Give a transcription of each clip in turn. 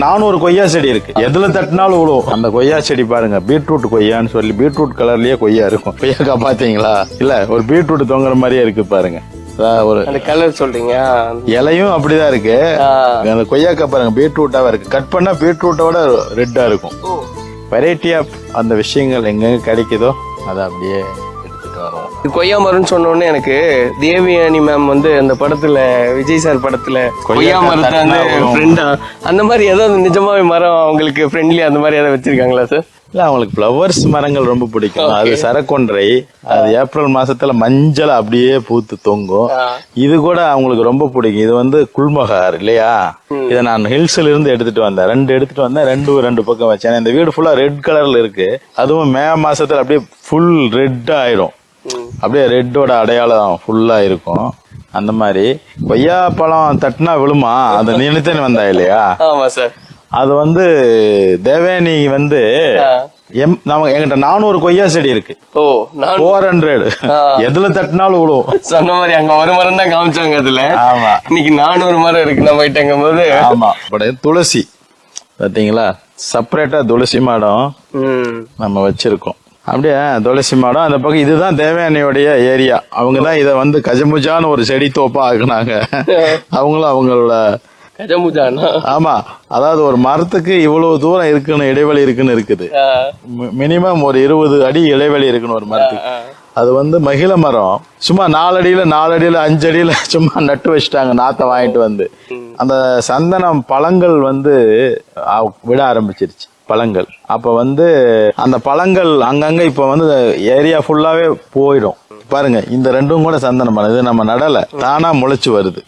400 கொய்யா செடி இருக்கு. எதுல தட்டினாலும் விழுவும். அந்த கொய்யா செடி பாருங்க, பீட்ரூட் கொய்யான்னு சொல்லி பீட்ரூட் கலர்லயே கொய்யா இருக்கும். கொய்யாக்கா பாத்தீங்களா? இல்ல, ஒரு பீட்ரூட் தொங்குற மாதிரியே இருக்கு பாருங்க. ஒரு அந்த கலர் சொல்றீங்க, இலையும் அப்படிதான் இருக்கு. அந்த கொய்யாக்கா பாருங்க, பீட்ரூட்டாவா இருக்கு. கட் பண்ணா பீட்ரூட்டோட ரெட்டா இருக்கும். வெரைட்டி ஆஃப் அந்த விஷயங்கள் எங்க கிடைக்குதோ அதை அப்படியே எடுத்துட்டு வரோம். கொய்யா மரம்னு சொன்ன உடனே எனக்கு தேவயானி மேம் வந்து அந்த படத்துல, விஜய் சார் படத்துல கொய்யா மரத்தை வந்து ஃப்ரெண்டா, அந்த மாதிரி ஏதாவது நிஜமாவே மரம் அவங்களுக்கு ஃப்ரெண்ட்லி அந்த மாதிரி ஏதாவது வச்சிருக்காங்களா சார்? இல்ல, அவங்களுக்கு பிளவர்ஸ் மரங்கள் ரொம்ப பிடிக்கும். அது சரக்கொன்றை, அது ஏப்ரல் மாசத்துல மஞ்சள் அப்படியே பூத்து தொங்கும். இது கூட அவங்களுக்கு ரொம்ப பிடிக்கும். இது வந்து குல்மகார் இல்லையா? இதை நான் ஹில்ஸ்ல இருந்து எடுத்துட்டு வந்தேன். 2 எடுத்துட்டு வந்தேன். ரெண்டு பக்கம் வச்சேன். இந்த வீடு ஃபுல்லா ரெட் கலர்ல இருக்கு. அதுவும் மே மாசத்துல அப்படியே ஃபுல் ரெட் ஆயிரும். அப்படியே ரெட்டோட அடையாளம் ஃபுல்லா இருக்கும். அந்த மாதிரி கொய்யா பழம் தட்டினா விழுமா, அது நினைத்தேன் வந்தா இல்லையா? ஆமா சார். அது வந்து தேவயானி வந்து என்கிட்ட 400 கொய்யா செடி இருக்கு. 400 எதுல தட்டினாலும் விழுவும். சொன்ன மாதிரி அங்க ஒரு மரம் தான் காமிச்சாங்க அதுல. ஆமா, இன்னைக்கு 400 மரம் இருக்கு நம்ம கிட்டங்கும் போது. ஆமா, துளசி பாத்தீங்களா, செப்பரேட்டா துளசி மாடம் நம்ம வச்சிருக்கோம். அப்படியே துளசி மாடம் அந்த பக்கம். இதுதான் தேவயானியோடைய ஏரியா. அவங்கதான் இத வந்து கஜமுஜான்னு ஒரு செடி தோப்பா ஆக்குனாங்க. அவங்களும் அவங்களோட ஆமா, அதாவது ஒரு மரத்துக்கு இவ்வளவு தூரம் இருக்குன்னு, இடைவெளி இருக்குன்னு இருக்குது. மினிமம் ஒரு 20 அடி இடைவெளி இருக்குன்னு ஒரு மரத்துக்கு. அது வந்து மகிழ மரம். சும்மா 4 அடியில 5 அடியில சும்மா நட்டு வச்சுட்டாங்க, நாத்தை வாங்கிட்டு வந்து. அந்த சந்தனம் பழங்கள் வந்து விட ஆரம்பிச்சிருச்சு, பழங்கள். அப்ப வந்து அந்த பழங்கள் அங்கங்க இப்ப வந்து ஏரியா ஃபுல்லாவே போயிடும். பாருங்க, இந்த 2 கூட சந்தன மரம். இது நம்ம நடல, தானா முளைச்சு வருது.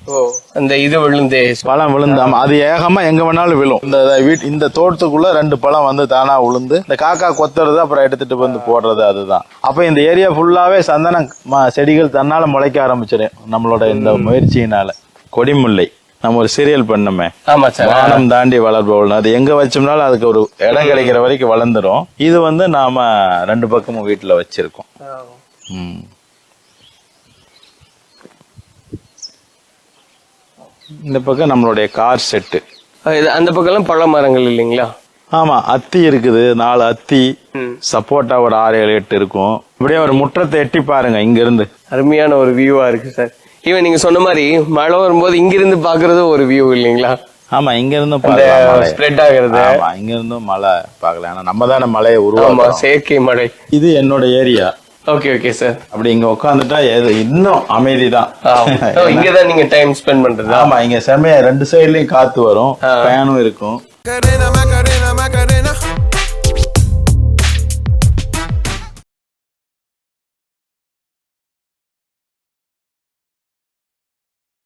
அந்த இது விழுந்து பழம் விழுந்தாம அது ஏகமா எங்க வேணாலும் விழும். இந்த தோட்டத்துக்குள்ள 2 பழம் வந்து தானா விழுந்து இந்த காக்கா கொத்துறது, அப்புறம் எடுத்துட்டு வந்து போடுறது. அதுதான். அப்ப இந்த ஏரியா ஃபுல்லாவே சந்தன செடிகள் தன்னால முளைக்க ஆரம்பிச்சிடும் நம்மளோட இந்த முயற்சியினால. கொடிமுல்லை நம்ம ஒரு சீரியல் பண்ணோமே, வானம் தாண்டி வளர்பவள், அது எங்க வச்சோம்னாலும் அதுக்கு ஒரு இடம் கிடைக்கிற வரைக்கும் வளர்ந்துரும். இது வந்து நாம 2 பக்கமும் வீட்டுல வச்சிருக்கோம். இந்த பக்கம் நம்மளுடைய கார் செட்டு. அந்த பக்கம் எல்லாம் பழ மரங்கள் இல்லைங்களா? ஆமா, அத்தி இருக்குது. 4 அத்தி, சப்போட்டா ஒரு 6, 7, 8 இருக்கும். இப்படியே ஒரு முற்றத்தை எட்டி பாருங்க இங்க இருந்து. அருமையான ஒரு வியூவா இருக்கு சார். ஈவன் நீங்க சொன்ன மாதிரி மழை வரும்போது இங்க இருந்து பாக்குறது ஒரு வியூ இல்லைங்களா? ஆமா, இங்க இருந்தும் ஸ்ப்ரெட் ஆகுறது. இங்க இருந்தும் மழை பாக்கலாம். ஆனா நம்ம தானே மழையை உருவாக்குறோம், செயற்கை மழை. இது என்னோட ஏரியா. Okay sir. அப்படி இங்க உட்காந்துட்டா இன்னும் அமைதிதான். இங்கதான் நீங்க டைம் ஸ்பெண்ட் பண்றது. ஆமா, இங்க செமையா 2 சைட்லயும் காத்து வரும், ஃபேனும் இருக்கும்.